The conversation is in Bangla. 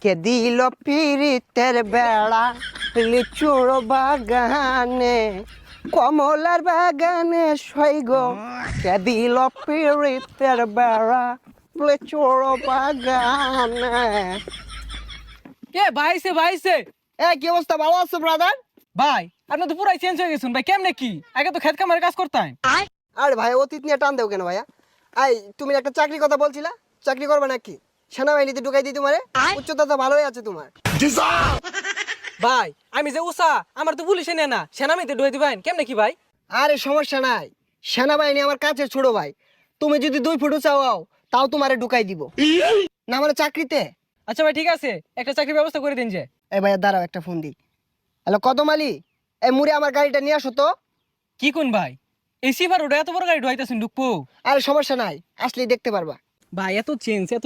কে দিল পিরিতের বেড়া লিচুর বাগানে কমলার বাগানে সৈগ কে দিল পিরিতের বেড়া লিচুর বাগানে। কে ভাইছে ভাইছে কি অবস্থা, ভালো আছো ব্রাদার? ভাই আপনি তো পুরাই চেঞ্জ হয়ে গেছেন ভাই, কেমনে কি? আগে তো খেত কামারে কাজ করতাম। আরে ভাই অতীত নিয়ে টান দেও কেন ভাইয়া? তুমি একটা চাকরির কথা বলছিলা, চাকরি করবে নাকি? সেনাবাহিনীতে ঢুকাই দিই তোমারে, উচ্চতা তো ভালোই আছে তোমার। ভাই আমি যে উষা, আমার তো পুলিশে নেয় না, সেনামিতে ঢুয়ে দিবেন কেমনে কি ভাই? আরে সমস্যা নাই, সেনাবাহিনী আমার কাছে ছোট ভাই। তুমি যদি 2 ফুট চাও তাও তোমারে ঢুকাই দিব না মানে চাকরিতে। আচ্ছা ভাই ঠিক আছে, একটা চাকরির ব্যবস্থা করে দিন যে। এই ভাইয়া দাঁড়াও, একটা ফোন দিই। হ্যালো কদম আলী, এই মুড়ে আমার গাড়িটা নিয়ে আসো তো। কি কোন ভাই, এই সিফার ওটা এত বড় গাড়ি ঢুয়াইতেছেন ঢুকবো? আরে সমস্যা নাই, আসলেই দেখতে পারবা। ভাই এত চেঞ্জ, এত